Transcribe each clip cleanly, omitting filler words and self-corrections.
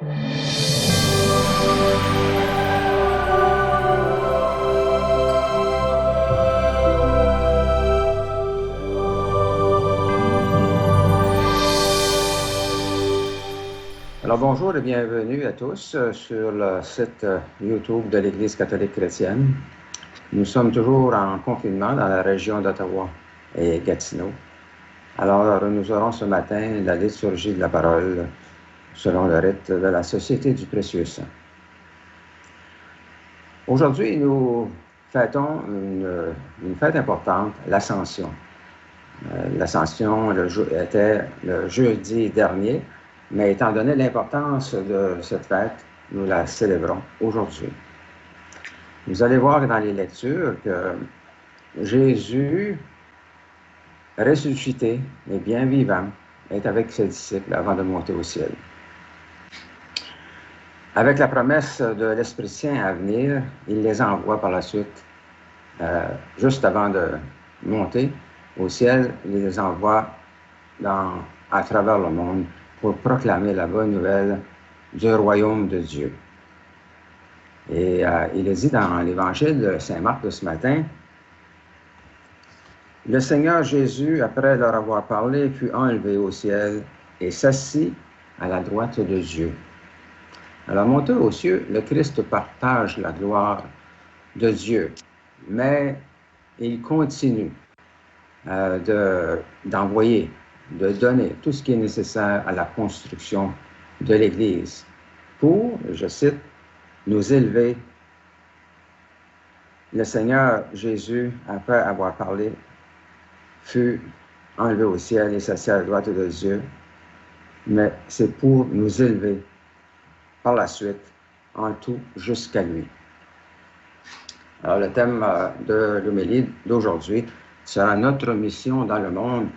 Alors bonjour et bienvenue à tous sur le site YouTube de l'Église catholique chrétienne. Nous sommes toujours en confinement dans la région d'Ottawa et Gatineau. Alors nous aurons ce matin la liturgie de la parole selon le rite de la Société du Précieux Sang. Aujourd'hui, nous fêtons une fête importante, l'Ascension. L'Ascension était le jeudi dernier, mais étant donné l'importance de cette fête, nous la célébrons aujourd'hui. Vous allez voir dans les lectures que Jésus, ressuscité et bien vivant, est avec ses disciples avant de monter au ciel. Avec la promesse de l'Esprit Saint à venir, il les envoie par la suite, juste avant de monter au ciel, il les envoie à travers le monde pour proclamer la bonne nouvelle du royaume de Dieu. Et il est dit dans l'Évangile de Saint Marc de ce matin, « Le Seigneur Jésus, après leur avoir parlé, fut enlevé au ciel et s'assit à la droite de Dieu. » Alors, monté aux cieux, le Christ partage la gloire de Dieu, mais il continue d'envoyer, de donner tout ce qui est nécessaire à la construction de l'Église pour, je cite, nous élever. Le Seigneur Jésus, après avoir parlé, fut enlevé au ciel et s'assit à la droite de Dieu, mais c'est pour nous élever par la suite, en tout, jusqu'à lui. Alors, le thème de l'homélie d'aujourd'hui sera notre mission dans le monde,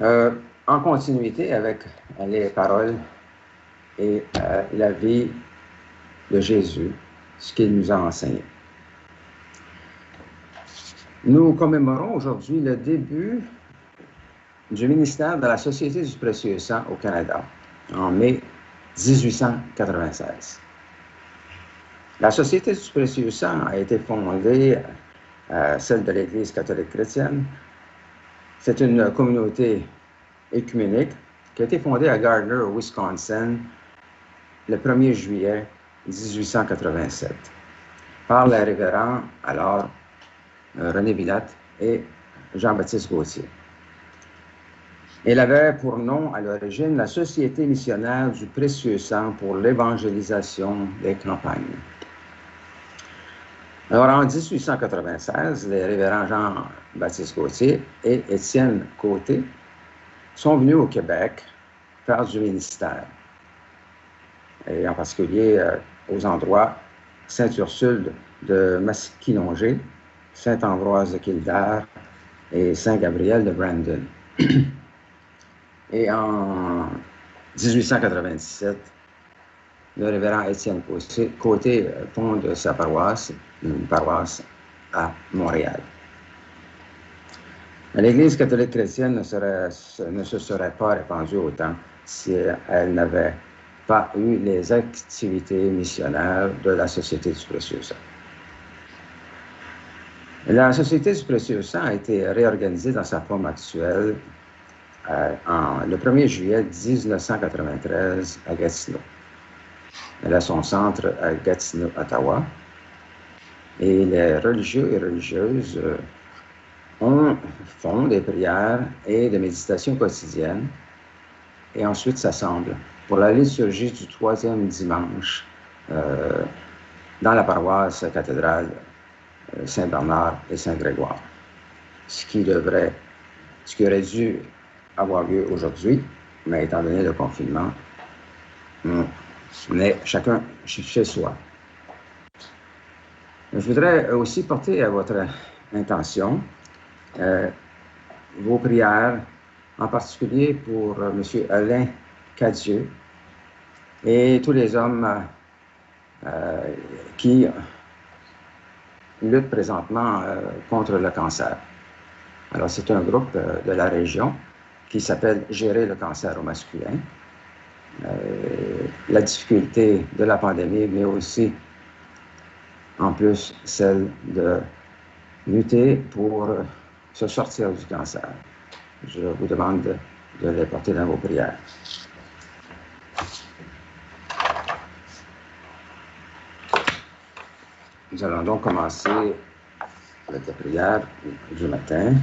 en continuité avec les paroles et la vie de Jésus, ce qu'il nous a enseigné. Nous commémorons aujourd'hui le début du ministère de la Société du Précieux Sang au Canada, en mai 1896. La Société du Précieux Sang a été fondée, celle de l'Église catholique chrétienne. C'est une communauté œcuménique qui a été fondée à Gardner, au Wisconsin, le 1er juillet 1887, par les révérends, alors René Villatte et Jean-Baptiste Gauthier. Elle avait pour nom à l'origine la Société missionnaire du Précieux Sang pour l'évangélisation des campagnes. Alors en 1896, les révérends Jean-Baptiste Gauthier et Étienne Côté sont venus au Québec faire du ministère, et en particulier aux endroits Saint-Ursule de Masquinongé, Saint-Ambroise de Kildare et Saint-Gabriel de Brandon. Et en 1897, le révérend Étienne Côté fonde sa paroisse, une paroisse à Montréal. L'Église catholique chrétienne ne se serait pas répandue autant si elle n'avait pas eu les activités missionnaires de la Société du Précieux Sang. La Société du Précieux Sang a été réorganisée dans sa forme actuelle le 1er juillet 1993 à Gatineau. Elle a son centre à Gatineau, Ottawa. Et les religieux et religieuses font des prières et des méditations quotidiennes et ensuite s'assemblent pour la liturgie du 3e dimanche dans la paroisse cathédrale Saint-Bernard et Saint-Grégoire. Ce qui aurait dû avoir lieu aujourd'hui, mais étant donné le confinement, on est chacun chez soi. Je voudrais aussi porter à votre intention vos prières, en particulier pour M. Alain Cadieux et tous les hommes qui luttent présentement contre le cancer. Alors, c'est un groupe de la région qui s'appelle « Gérer le cancer au masculin ». la difficulté de la pandémie, mais aussi, en plus, celle de lutter pour se sortir du cancer. Je vous demande de les porter dans vos prières. Nous allons donc commencer avec la prière du matin,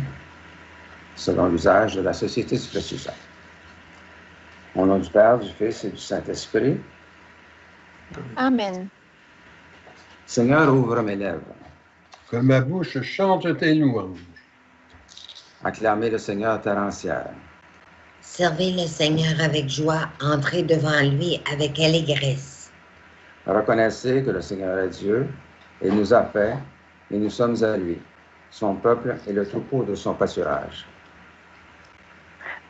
selon l'usage de la Société du Précieux Sang. Au nom du Père, du Fils et du Saint-Esprit. Amen. Seigneur, ouvre mes lèvres. Que ma bouche chante tes louanges. Acclamez le Seigneur terre entière. Servez le Seigneur avec joie, entrez devant lui avec allégresse. Reconnaissez que le Seigneur est Dieu, il nous a fait, et nous sommes à lui, son peuple et le troupeau de son pâturage.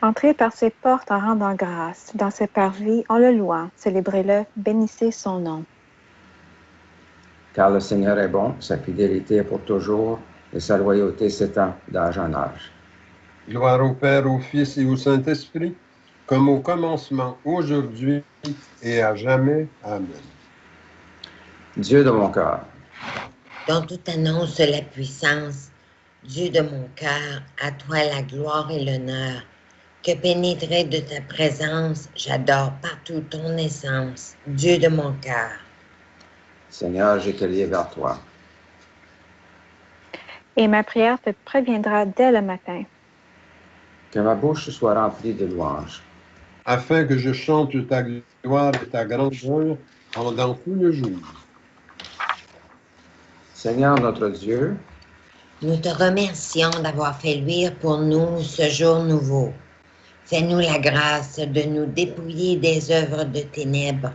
Entrez par ses portes en rendant grâce, dans ses parvis en le louant, célébrez-le, bénissez son nom. Car le Seigneur est bon, sa fidélité est pour toujours, et sa loyauté s'étend d'âge en âge. Gloire au Père, au Fils et au Saint-Esprit, comme au commencement, aujourd'hui et à jamais. Amen. Dieu de mon cœur, Dont tout annonce la puissance, Dieu de mon cœur, à toi la gloire et l'honneur. Que pénétrer de ta présence, j'adore partout ton essence, Dieu de mon cœur. Seigneur, j'ai crié vers toi. Et ma prière te préviendra dès le matin. Que ma bouche soit remplie de louanges. Afin que je chante ta gloire et ta grandeur pendant tout le jour. Seigneur notre Dieu, Nous te remercions d'avoir fait luire pour nous ce jour nouveau. Fais-nous la grâce de nous dépouiller des œuvres de ténèbres,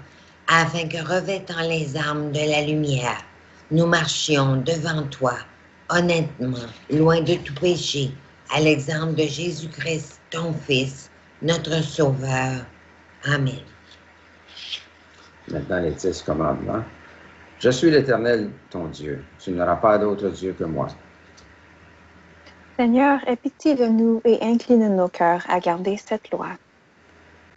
afin que, revêtant les armes de la lumière, nous marchions devant toi, honnêtement, loin de tout péché, à l'exemple de Jésus-Christ, ton Fils, notre Sauveur. Amen. maintenant les 10 commandements. Je suis l'Éternel, ton Dieu. Tu n'auras pas d'autre Dieu que moi. Seigneur, aie pitié de nous et incline nos cœurs à garder cette loi.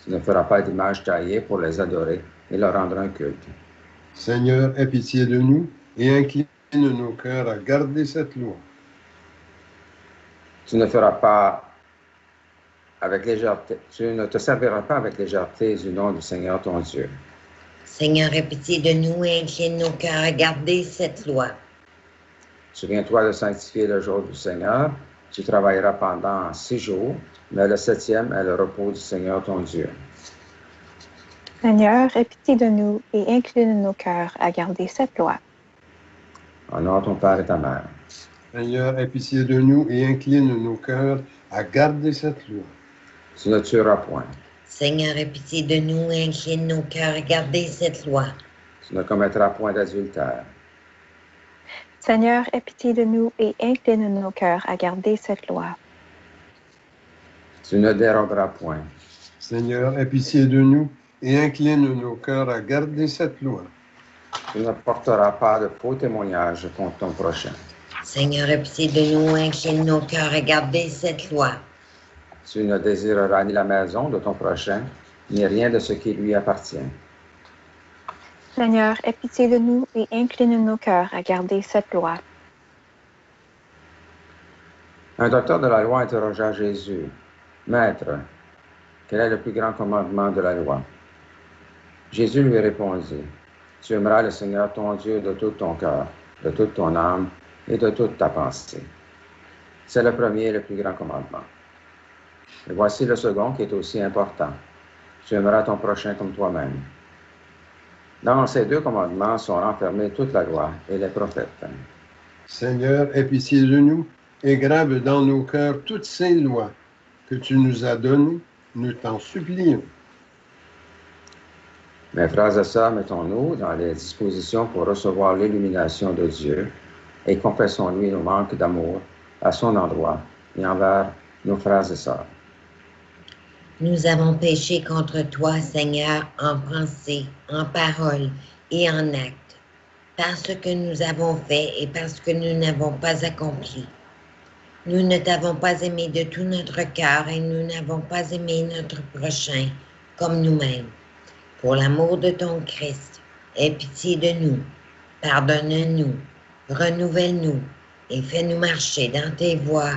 Tu ne feras pas d'image taillée pour les adorer et leur rendre un culte. Seigneur, aie pitié de nous et incline nos cœurs à garder cette loi. Tu ne feras pas avec légèreté, tu ne te serviras pas avec légèreté du nom du Seigneur ton Dieu. Seigneur, aie pitié de nous et incline nos cœurs à garder cette loi. Souviens-toi de sanctifier le jour du Seigneur. Tu travailleras pendant 6 jours, mais le 7e est le repos du Seigneur ton Dieu. Seigneur, aie pitié de nous et incline nos cœurs à garder cette loi. Honore ton père et ta mère. Seigneur, aie pitié de nous et incline nos cœurs à garder cette loi. Tu ne tueras point. Seigneur, aie pitié de nous et incline nos cœurs à garder cette loi. Tu ne commettras point d'adultère. Seigneur, aie pitié de nous et incline nos cœurs à garder cette loi. Tu ne déroberas point. Seigneur, aie pitié de nous et incline nos cœurs à garder cette loi. Tu ne porteras pas de faux témoignages contre ton prochain. Seigneur, aie pitié de nous et incline nos cœurs à garder cette loi. Tu ne désireras ni la maison de ton prochain, ni rien de ce qui lui appartient. Seigneur, aie pitié de nous et incline nos cœurs à garder cette loi. Un docteur de la loi interrogea Jésus. Maître, quel est le plus grand commandement de la loi? Jésus lui répondit. Tu aimeras le Seigneur ton Dieu de tout ton cœur, de toute ton âme et de toute ta pensée. C'est le premier et le plus grand commandement. Et voici le second qui est aussi important. Tu aimeras ton prochain comme toi-même. Dans ces 2 commandements sont renfermés toute la loi et les prophètes. Seigneur, aie pitié de nous et grave dans nos cœurs toutes ces lois que tu nous as données, nous t'en supplions. Mes frères et sœurs, mettons-nous dans les dispositions pour recevoir l'illumination de Dieu et confessons-lui nos manques d'amour à son endroit et envers nos frères et sœurs. Nous avons péché contre toi, Seigneur, en pensée, en parole et en acte, parce que nous avons fait et parce que nous n'avons pas accompli. Nous ne t'avons pas aimé de tout notre cœur et nous n'avons pas aimé notre prochain comme nous-mêmes. pour l'amour de ton Christ, aie pitié de nous, pardonne-nous, renouvelle-nous et fais-nous marcher dans tes voies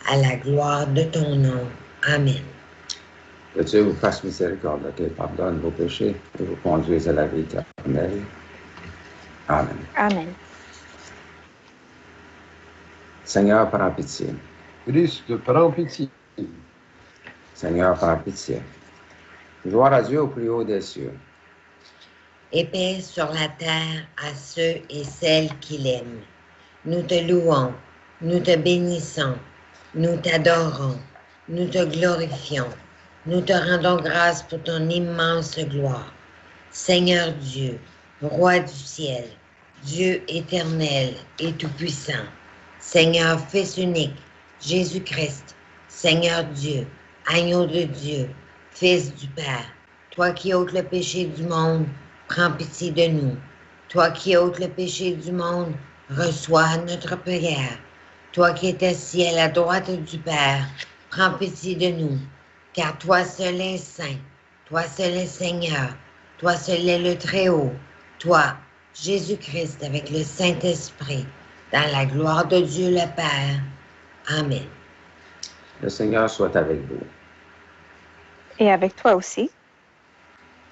à la gloire de ton nom. Amen. Que Dieu vous fasse miséricorde, qu'il pardonne vos péchés et vous conduise à la vie éternelle. Amen. Amen. Seigneur, prends pitié. Christ, prends pitié. Seigneur, prends pitié. Gloire à Dieu au plus haut des cieux. Et paix sur la terre à ceux et celles qui l'aiment. Nous te louons, nous te bénissons, nous t'adorons, nous te glorifions, nous te rendons grâce pour ton immense gloire. Seigneur Dieu, Roi du ciel, Dieu éternel et tout-puissant, Seigneur Fils unique, Jésus-Christ, Seigneur Dieu, Agneau de Dieu, Fils du Père, toi qui ôtes le péché du monde, prends pitié de nous. Toi qui ôtes le péché du monde, reçois notre prière. Toi qui es assis à la droite du Père, prends pitié de nous. Car toi seul es saint, toi seul es Seigneur, toi seul es le Très-Haut, toi, Jésus-Christ, avec le Saint-Esprit, dans la gloire de Dieu le Père. Amen. Le Seigneur soit avec vous. Et avec toi aussi.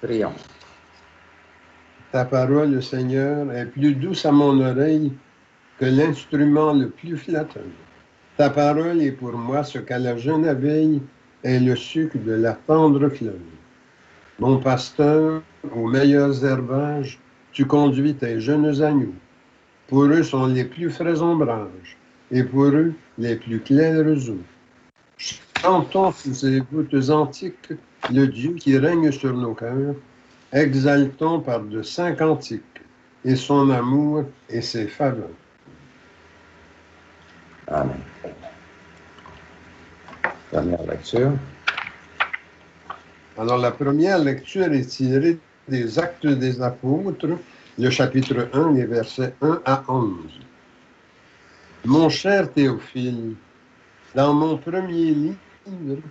Prions. Ta parole, Seigneur, est plus douce à mon oreille que l'instrument le plus flatteur. Ta parole est pour moi ce qu'à la jeune abeille est le sucre de la tendre fleur. Mon pasteur, aux meilleurs herbages, tu conduis tes jeunes agneaux. Pour eux sont les plus frais ombrages, et pour eux les plus clairs eaux. Chantons sous ces voûtes antiques le Dieu qui règne sur nos cœurs. Exaltons par de saints cantiques et son amour et ses faveurs. Amen. Première lecture. Alors, la première lecture est tirée des Actes des Apôtres, le chapitre 1, les versets 1 à 11. Mon cher Théophile, dans mon premier livre,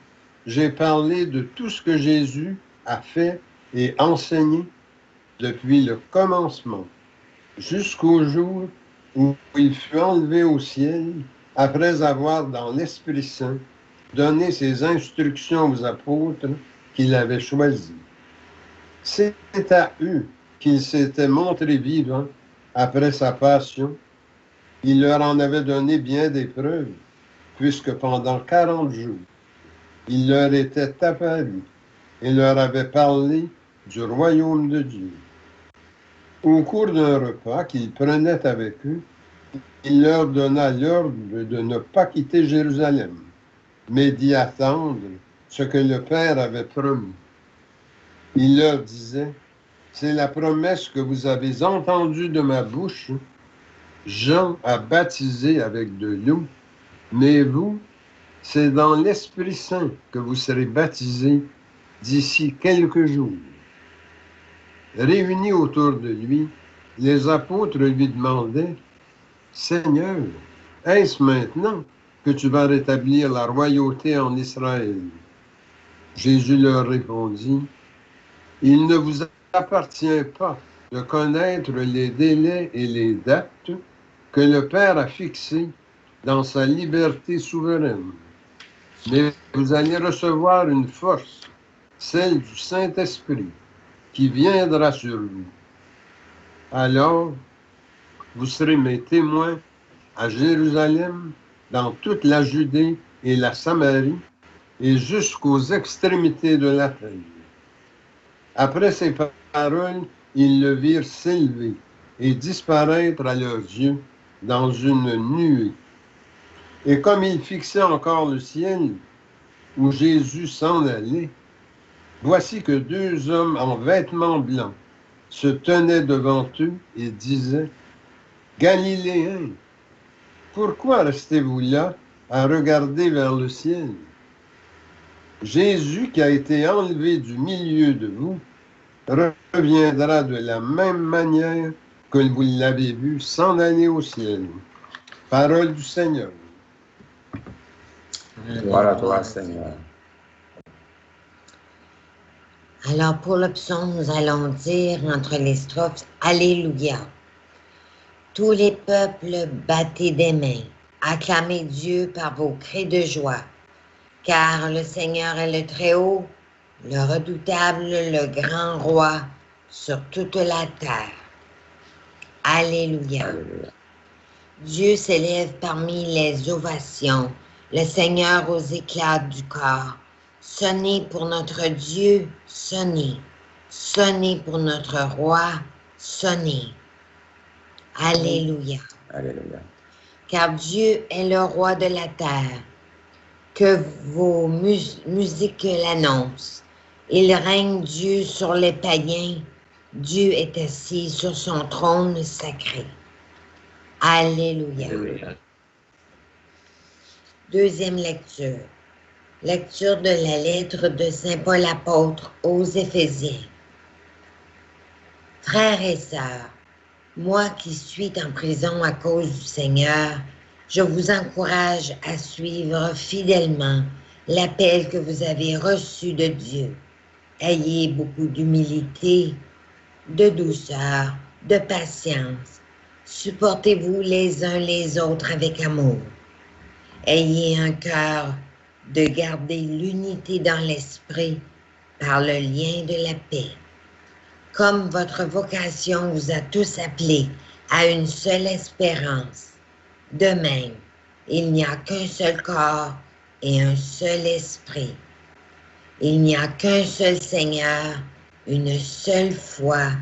j'ai parlé de tout ce que Jésus a fait et enseigné depuis le commencement, jusqu'au jour où il fut enlevé au ciel, après avoir, dans l'Esprit Saint, donné ses instructions aux apôtres qu'il avait choisis. C'est à eux qu'il s'était montré vivant après sa passion. Il leur en avait donné bien des preuves, puisque pendant 40 jours, il leur était apparu et leur avait parlé du royaume de Dieu. Au cours d'un repas qu'il prenait avec eux, il leur donna l'ordre de ne pas quitter Jérusalem, mais d'y attendre ce que le Père avait promis. Il leur disait, c'est la promesse que vous avez entendue de ma bouche. Jean a baptisé avec de l'eau, mais vous, c'est dans l'Esprit Saint que vous serez baptisés d'ici quelques jours. Réunis autour de lui, les apôtres lui demandaient, Seigneur, est-ce maintenant que tu vas rétablir la royauté en Israël? Jésus leur répondit, il ne vous appartient pas de connaître les délais et les dates que le Père a fixés dans sa liberté souveraine. Mais vous allez recevoir une force, celle du Saint-Esprit, qui viendra sur vous. Alors, vous serez mes témoins à Jérusalem, dans toute la Judée et la Samarie, et jusqu'aux extrémités de la terre. Après ces paroles, ils le virent s'élever et disparaître à leurs yeux dans une nuée. Et comme ils fixaient encore le ciel, où Jésus s'en allait, voici que 2 hommes en vêtements blancs se tenaient devant eux et disaient, Galiléens, pourquoi restez-vous là à regarder vers le ciel? Jésus qui a été enlevé du milieu de vous reviendra de la même manière que vous l'avez vu s'en aller au ciel. Parole du Seigneur. Gloire à toi, Seigneur. Alors pour le psaume, nous allons dire entre les strophes « Alléluia ». Tous les peuples, battez des mains, acclamez Dieu par vos cris de joie, car le Seigneur est le Très-Haut, le redoutable, le grand roi sur toute la terre. Alléluia. Alléluia. Dieu s'élève parmi les ovations, le Seigneur aux éclats du corps. Sonnez pour notre Dieu, sonnez. Sonnez pour notre roi, sonnez. Alléluia. Alléluia. Car Dieu est le roi de la terre. Que vos musiques l'annoncent. Il règne Dieu sur les païens. Dieu est assis sur son trône sacré. Alléluia. Alléluia. Deuxième lecture. Lecture de la lettre de Saint Paul apôtre aux Éphésiens. Frères et sœurs, moi qui suis en prison à cause du Seigneur, je vous encourage à suivre fidèlement l'appel que vous avez reçu de Dieu. Ayez beaucoup d'humilité, de douceur, de patience. Supportez-vous les uns les autres avec amour. Ayez un cœur de garder l'unité dans l'esprit par le lien de la paix. Comme votre vocation vous a tous appelés à une seule espérance, de même, il n'y a qu'un seul corps et un seul esprit. Il n'y a qu'un seul Seigneur, une seule foi,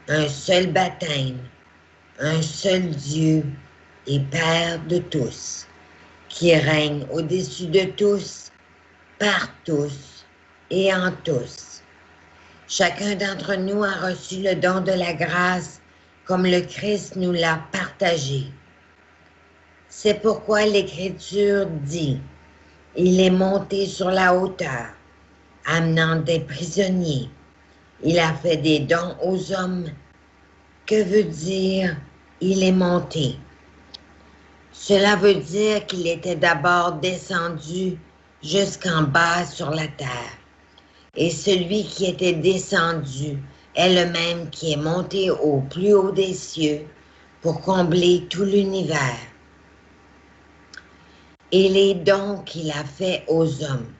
un seul baptême, un seul Dieu et Père de tous, qui règne au-dessus de tous, par tous et en tous. Chacun d'entre nous a reçu le don de la grâce comme le Christ nous l'a partagé. C'est pourquoi l'Écriture dit, « Il est monté sur la hauteur, amenant des prisonniers. Il a fait des dons aux hommes. » Que veut dire « il est monté » ? Cela veut dire qu'il était d'abord descendu jusqu'en bas sur la terre. Et celui qui était descendu est le même qui est monté au plus haut des cieux pour combler tout l'univers. Et les dons qu'il a faits aux hommes,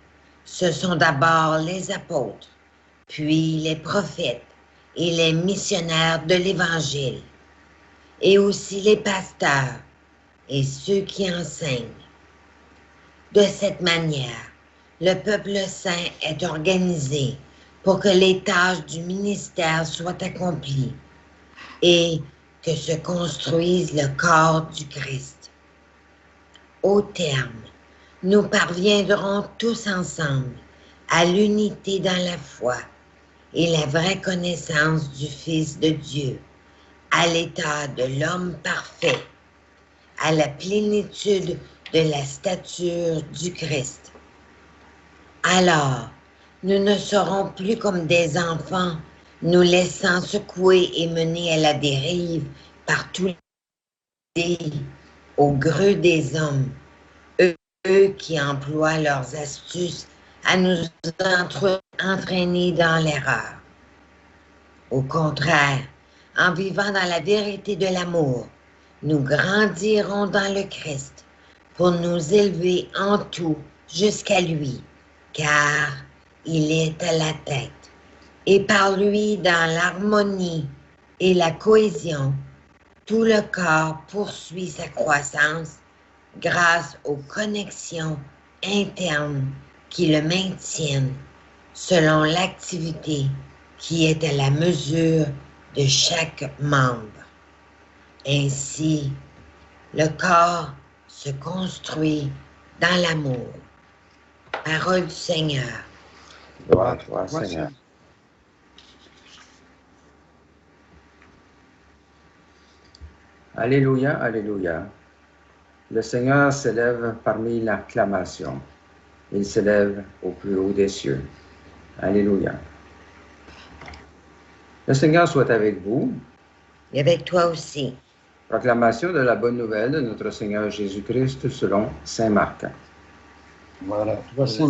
ce sont d'abord les apôtres, puis les prophètes et les missionnaires de l'Évangile, et aussi les pasteurs et ceux qui enseignent. De cette manière, le peuple saint est organisé pour que les tâches du ministère soient accomplies et que se construise le corps du Christ. Au terme, nous parviendrons tous ensemble à l'unité dans la foi et la vraie connaissance du Fils de Dieu, à l'état de l'homme parfait, à la plénitude de la stature du Christ. Alors, nous ne serons plus comme des enfants, nous laissant secouer et mener à la dérive par tous les au gré des hommes, eux qui emploient leurs astuces à nous entraîner dans l'erreur. Au contraire, en vivant dans la vérité de l'amour, nous grandirons dans le Christ pour nous élever en tout jusqu'à lui, car il est à la tête. Et par lui, dans l'harmonie et la cohésion, tout le corps poursuit sa croissance grâce aux connexions internes qui le maintiennent selon l'activité qui est à la mesure de chaque membre. Ainsi, le corps se construit dans l'amour. Parole du Seigneur. Gloire à toi, Seigneur. Alléluia, alléluia. Le Seigneur s'élève parmi l'acclamation. Il s'élève au plus haut des cieux. Alléluia. Le Seigneur soit avec vous. Et avec toi aussi. Proclamation de la bonne nouvelle de notre Seigneur Jésus-Christ selon saint Marc. Voilà. Voici.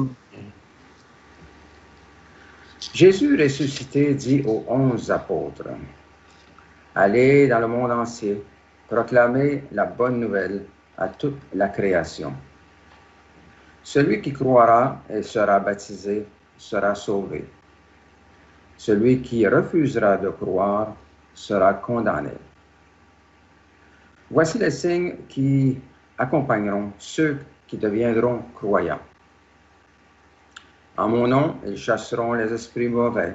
Jésus ressuscité dit aux 11 apôtres, « Allez dans le monde entier, proclamez la bonne nouvelle à toute la création. Celui qui croira et sera baptisé sera sauvé. Celui qui refusera de croire sera condamné. Voici les signes qui accompagneront ceux qui deviendront croyants. En mon nom, ils chasseront les esprits mauvais.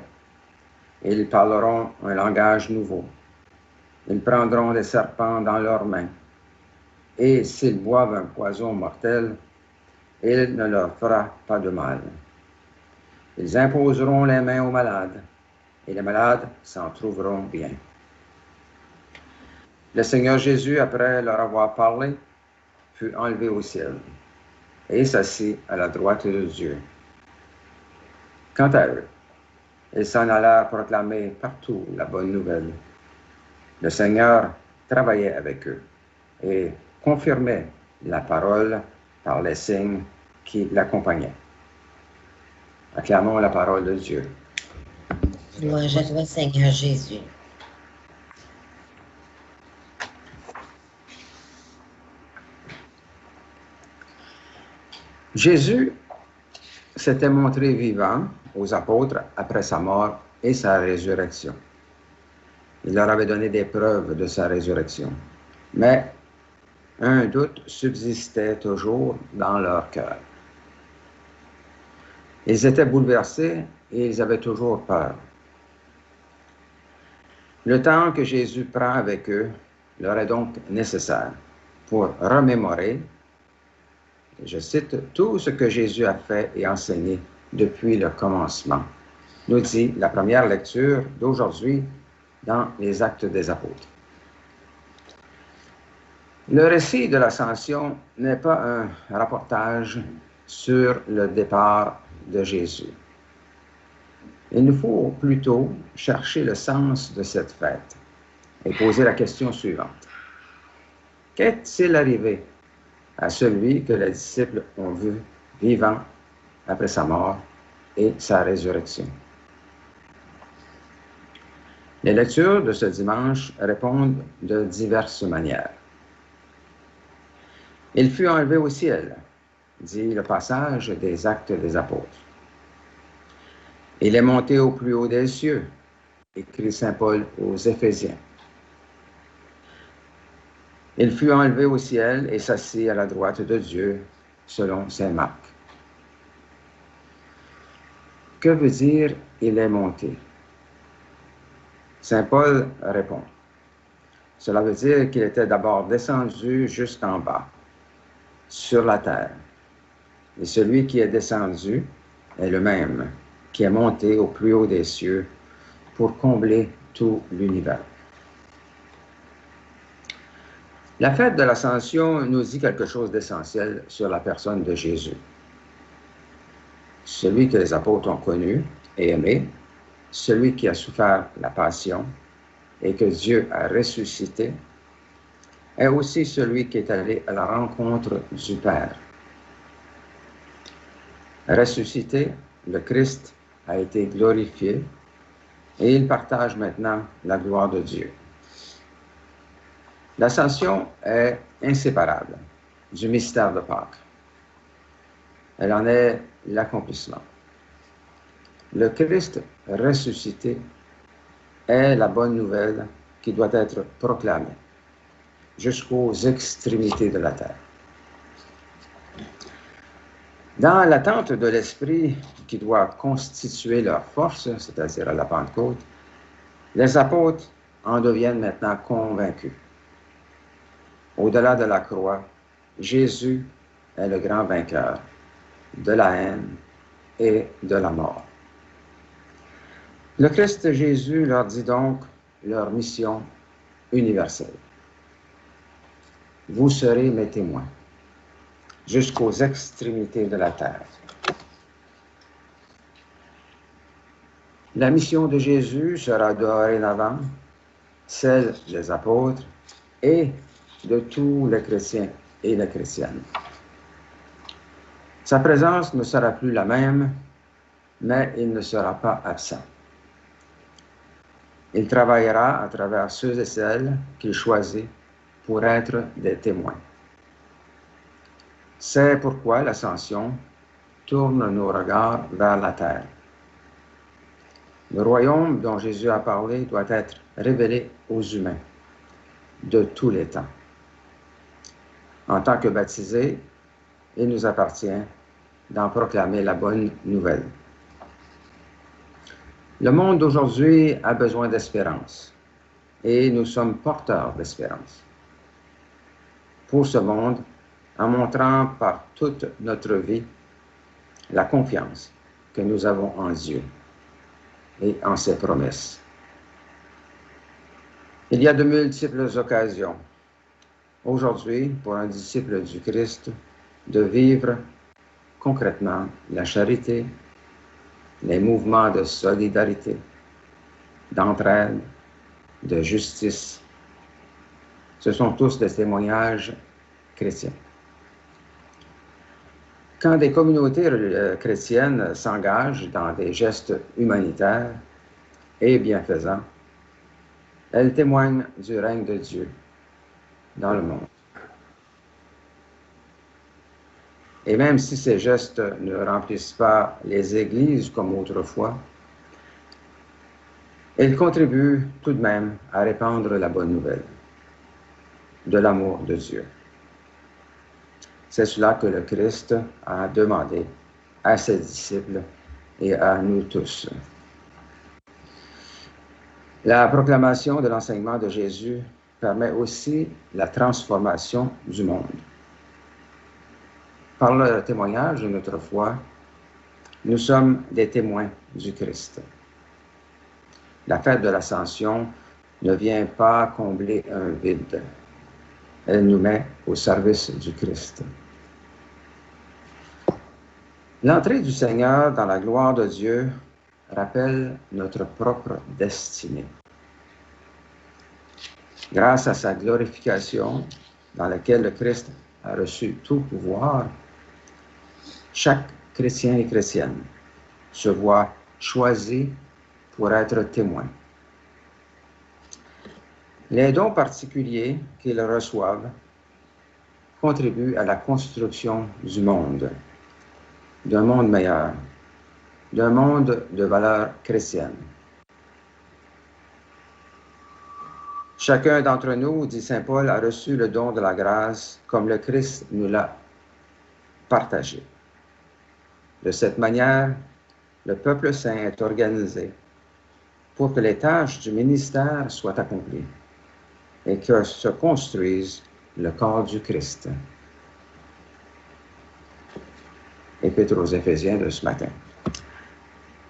Ils parleront un langage nouveau. Ils prendront des serpents dans leurs mains. Et s'ils boivent un poison mortel, il ne leur fera pas de mal. Ils imposeront les mains aux malades, et les malades s'en trouveront bien. » Le Seigneur Jésus, après leur avoir parlé, fut enlevé au ciel et s'assit à la droite de Dieu. Quant à eux, ils s'en allèrent proclamer partout la bonne nouvelle. Le Seigneur travaillait avec eux et confirmait la parole par les signes qui l'accompagnaient. Acclamons la parole de Dieu. Louange à toi, Seigneur Jésus. Jésus s'était montré vivant aux apôtres après sa mort et sa résurrection. Il leur avait donné des preuves de sa résurrection. Mais un doute subsistait toujours dans leur cœur. Ils étaient bouleversés et ils avaient toujours peur. Le temps que Jésus prend avec eux leur est donc nécessaire pour remémorer, je cite, tout ce que Jésus a fait et enseigné depuis le commencement, nous dit la première lecture d'aujourd'hui dans les Actes des Apôtres. Le récit de l'Ascension n'est pas un rapportage sur le départ de Jésus. Il nous faut plutôt chercher le sens de cette fête et poser la question suivante. Qu'est-il arrivé à celui que les disciples ont vu vivant après sa mort et sa résurrection? Les lectures de ce dimanche répondent de diverses manières. Il fut enlevé au ciel, dit le passage des Actes des Apôtres. Il est monté au plus haut des cieux, écrit saint Paul aux Éphésiens. Il fut enlevé au ciel et s'assit à la droite de Dieu, selon saint Marc. Que veut dire « il est monté » ? Saint Paul répond. Cela veut dire qu'il était d'abord descendu jusqu'en bas, sur la terre. Et celui qui est descendu est le même, qui est monté au plus haut des cieux pour combler tout l'univers. La fête de l'Ascension nous dit quelque chose d'essentiel sur la personne de Jésus. Celui que les apôtres ont connu et aimé, celui qui a souffert la passion et que Dieu a ressuscité, est aussi celui qui est allé à la rencontre du Père. Ressuscité, le Christ a été glorifié et il partage maintenant la gloire de Dieu. L'Ascension est inséparable du mystère de Pâques. Elle en est l'accomplissement. Le Christ ressuscité est la bonne nouvelle qui doit être proclamée jusqu'aux extrémités de la terre. Dans l'attente de l'Esprit qui doit constituer leur force, c'est-à-dire à la Pentecôte, les apôtres en deviennent maintenant convaincus. Au-delà de la croix, Jésus est le grand vainqueur de la haine et de la mort. Le Christ Jésus leur dit donc leur mission universelle. Vous serez mes témoins jusqu'aux extrémités de la terre. La mission de Jésus sera dorénavant celle des apôtres et de tous les chrétiens et les chrétiennes. Sa présence ne sera plus la même mais il ne sera pas absent. Il travaillera à travers ceux et celles qu'il choisit pour être des témoins. C'est pourquoi l'Ascension tourne nos regards vers la terre. Le royaume dont Jésus a parlé doit être révélé aux humains de tous les temps. En tant que baptisés, il nous appartient d'en proclamer la bonne nouvelle. Le monde d'aujourd'hui a besoin d'espérance et nous sommes porteurs d'espérance. Pour ce monde, en montrant par toute notre vie la confiance que nous avons en Dieu et en ses promesses. Il y a de multiples occasions aujourd'hui pour un disciple du Christ de vivre concrètement la charité, les mouvements de solidarité, d'entraide, de justice. Ce sont tous des témoignages chrétiens. Quand des communautés chrétiennes s'engagent dans des gestes humanitaires et bienfaisants, elles témoignent du règne de Dieu dans le monde. Et même si ces gestes ne remplissent pas les églises comme autrefois, elles contribuent tout de même à répandre la bonne nouvelle de l'amour de Dieu. C'est cela que le Christ a demandé à ses disciples et à nous tous. La proclamation de l'enseignement de Jésus permet aussi la transformation du monde. Par le témoignage de notre foi, nous sommes des témoins du Christ. La fête de l'Ascension ne vient pas combler un vide. Elle nous met au service du Christ. L'entrée du Seigneur dans la gloire de Dieu rappelle notre propre destinée. Grâce à sa glorification, dans laquelle le Christ a reçu tout pouvoir, chaque chrétien et chrétienne se voit choisi pour être témoin. Les dons particuliers qu'ils reçoivent contribuent à la construction du monde, d'un monde meilleur, d'un monde de valeurs chrétiennes. Chacun d'entre nous, dit saint Paul, a reçu le don de la grâce comme le Christ nous l'a partagé. De cette manière, le peuple saint est organisé pour que les tâches du ministère soient accomplies et que se construise le corps du Christ. Épître aux Éphésiens de ce matin.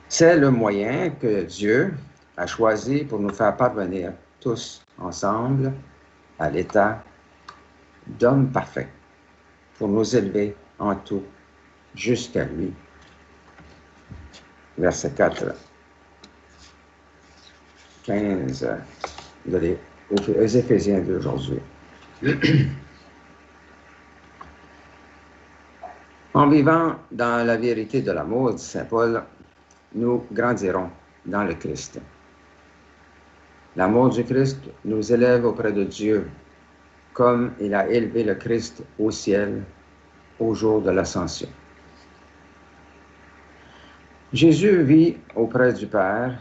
C'est le moyen que Dieu a choisi pour nous faire parvenir tous ensemble à l'état d'homme parfait, pour nous élever en tout jusqu'à lui. Verset 4, 15 aux Éphésiens d'aujourd'hui. En vivant dans la vérité de l'amour, dit saint Paul, nous grandirons dans le Christ. L'amour du Christ nous élève auprès de Dieu, comme il a élevé le Christ au ciel au jour de l'Ascension. Jésus vit auprès du Père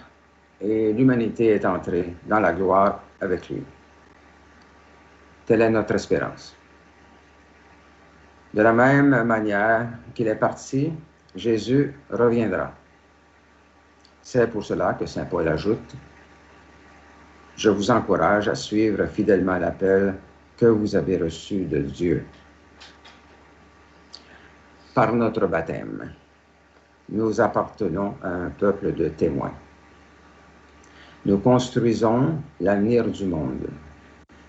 et l'humanité est entrée dans la gloire avec lui. Telle est notre espérance. De la même manière qu'il est parti, Jésus reviendra. C'est pour cela que saint Paul ajoute « Je vous encourage à suivre fidèlement l'appel que vous avez reçu de Dieu. » Par notre baptême, nous appartenons à un peuple de témoins. Nous construisons l'avenir du monde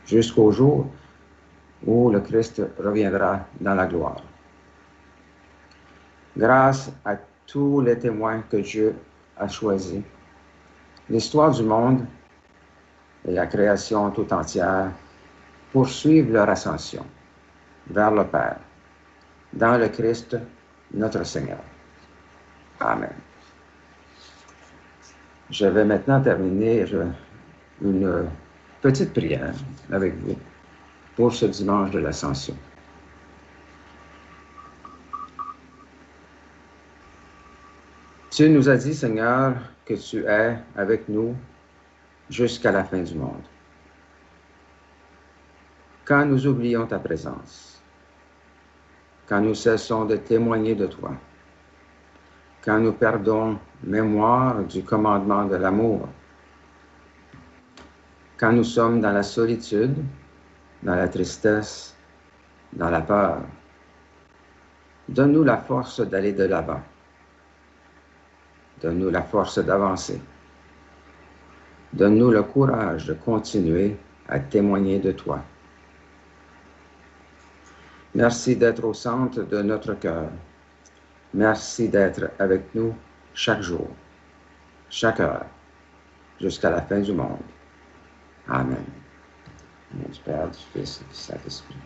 jusqu'au jour où le Christ reviendra dans la gloire. Grâce à tous les témoins que Dieu a choisis, l'histoire du monde et la création tout entière poursuivent leur ascension vers le Père, dans le Christ, notre Seigneur. Amen. Je vais maintenant terminer une petite prière avec vous pour ce dimanche de l'Ascension. Tu nous as dit, Seigneur, que tu es avec nous jusqu'à la fin du monde. Quand nous oublions ta présence, quand nous cessons de témoigner de toi, quand nous perdons mémoire du commandement de l'amour, quand nous sommes dans la solitude, dans la tristesse, dans la peur, donne-nous la force d'aller de l'avant. Donne-nous la force d'avancer. Donne-nous le courage de continuer à témoigner de toi. Merci d'être au centre de notre cœur. Merci d'être avec nous chaque jour, chaque heure, jusqu'à la fin du monde. Amen. Au nom du Père, du Fils et du Saint-Esprit.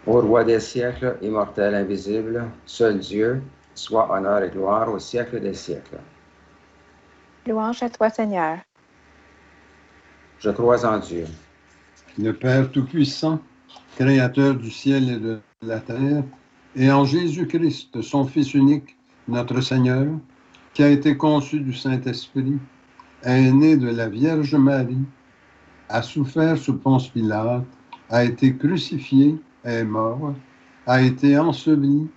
Ô roi des siècles, immortel, invisible, seul Dieu, soit honneur et gloire au siècle des siècles. Louange à toi, Seigneur. Je crois en Dieu, Le Père Tout-Puissant, Créateur du ciel et de la terre, et en Jésus-Christ, son Fils unique, notre Seigneur, qui a été conçu du Saint-Esprit, est né de la Vierge Marie, a souffert sous Ponce Pilate, a été crucifié, est mort, a été enseveli,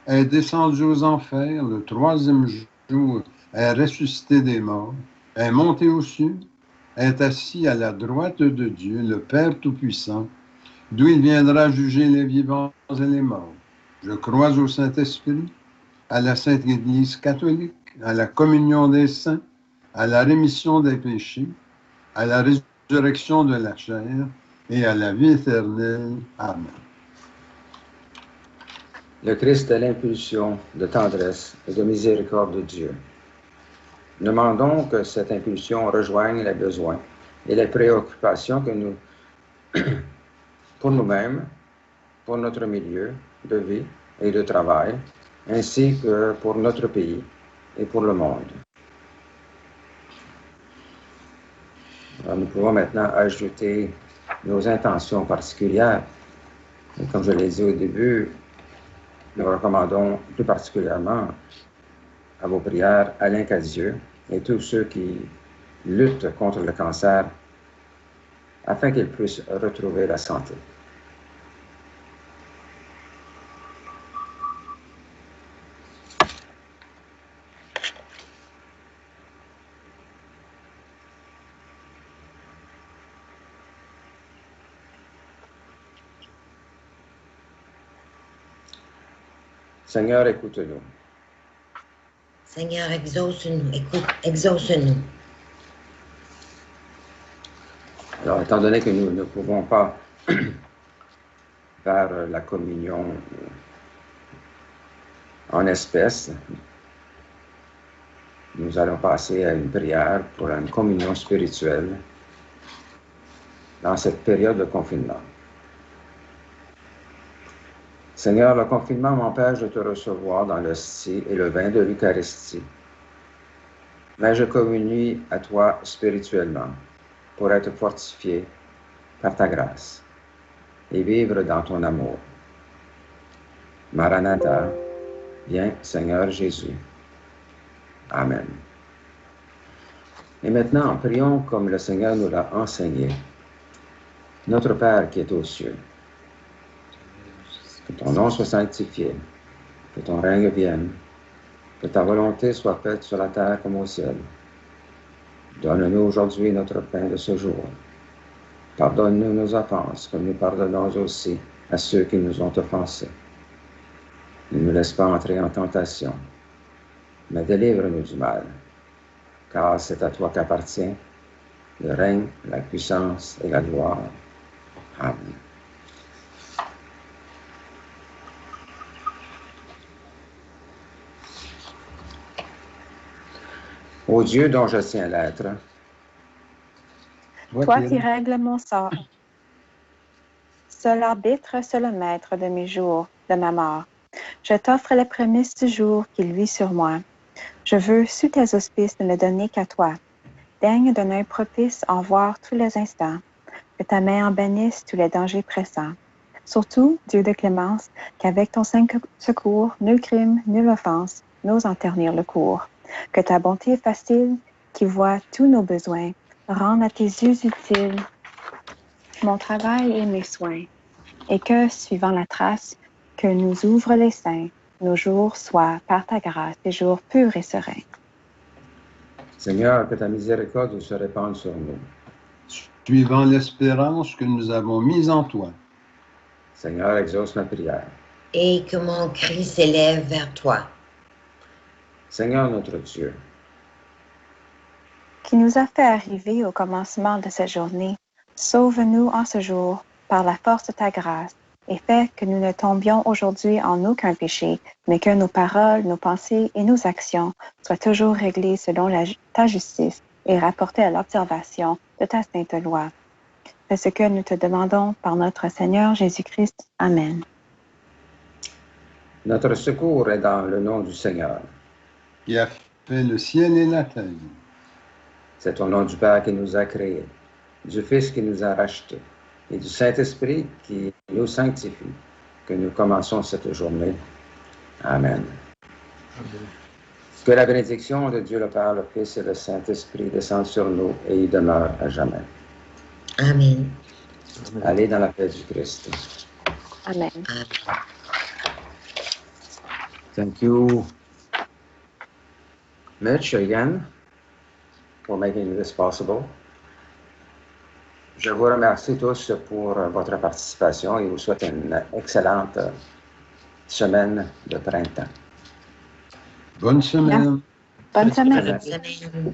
est descendu aux enfers, le troisième jour est ressuscité des morts, est monté aux cieux, est assis à la droite de Dieu, le Père Tout-Puissant, d'où il viendra juger les vivants et les morts. Je crois au Saint-Esprit, à la Sainte Église catholique, à la communion des saints, à la rémission des péchés, à la résurrection de la chair et à la vie éternelle. Amen. le Christ est l'impulsion de tendresse et de miséricorde de Dieu. Demandons que cette impulsion rejoigne les besoins et les préoccupations que nous, pour nous-mêmes, pour notre milieu de vie et de travail, ainsi que pour notre pays et pour le monde. Alors, nous pouvons maintenant ajouter nos intentions particulières. Et comme je l'ai dit au début, nous recommandons plus particulièrement à vos prières Alain Cadieux et tous ceux qui luttent contre le cancer afin qu'ils puissent retrouver la santé. Seigneur, écoute-nous. Seigneur, exauce-nous. Exauce-nous. Alors, étant donné que nous ne pouvons pas faire la communion en espèces, nous allons passer à une prière pour une communion spirituelle dans cette période de confinement. Seigneur, le confinement m'empêche de te recevoir dans l'hostie et le vin de l'Eucharistie. Mais je communie à toi spirituellement pour être fortifié par ta grâce et vivre dans ton amour. Maranatha, viens Seigneur Jésus. Amen. Et maintenant, prions comme le Seigneur nous l'a enseigné. Notre Père qui est aux cieux, que ton nom soit sanctifié, que ton règne vienne, que ta volonté soit faite sur la terre comme au ciel. Donne-nous aujourd'hui notre pain de ce jour. Pardonne-nous nos offenses, comme nous pardonnons aussi à ceux qui nous ont offensés. Ne nous laisse pas entrer en tentation, mais délivre-nous du mal, car c'est à toi qu'appartient le règne, la puissance et la gloire. Amen. Ô Dieu dont je tiens l'être, Toi qui règles mon sort, seul arbitre, seul maître de mes jours, de ma mort, je t'offre les prémices du jour qui luit sur moi. Je veux, sous tes auspices, ne me donner qu'à toi. Daigne d'un œil propice en voir tous les instants, que ta main en bannisse tous les dangers pressants. Surtout, Dieu de clémence, qu'avec ton secours, nul crime, nulle offense n'ose en ternir le cours. Que ta bonté facile, qui voit tous nos besoins, rende à tes yeux utiles mon travail et mes soins, et que, suivant la trace que nous ouvrent les saints, nos jours soient, par ta grâce, des jours purs et sereins. Seigneur, que ta miséricorde se répande sur nous. Suivant l'espérance que nous avons mise en toi. Seigneur, exauce ma prière. Et que mon cri s'élève vers toi. Seigneur notre Dieu, qui nous a fait arriver au commencement de cette journée, sauve-nous en ce jour par la force de ta grâce et fais que nous ne tombions aujourd'hui en aucun péché, mais que nos paroles, nos pensées et nos actions soient toujours réglées selon ta justice et rapportées à l'observation de ta sainte loi. C'est ce que nous te demandons par notre Seigneur Jésus-Christ. Amen. notre secours est dans le nom du Seigneur. Qui a fait le ciel et la terre. C'est au nom du Père qui nous a créés, du Fils qui nous a rachetés et du Saint-Esprit qui nous sanctifie que nous commençons cette journée. Amen. Amen. Que la bénédiction de Dieu le Père, le Fils et le Saint-Esprit descendent sur nous et y demeurent à jamais. Amen. Allez dans la paix du Christ. Amen. Thank you, Mitch, again, for making this possible. Je vous remercie tous pour votre participation et vous souhaite une excellente semaine de printemps. Bonne semaine. Bonne semaine. Bonne semaine.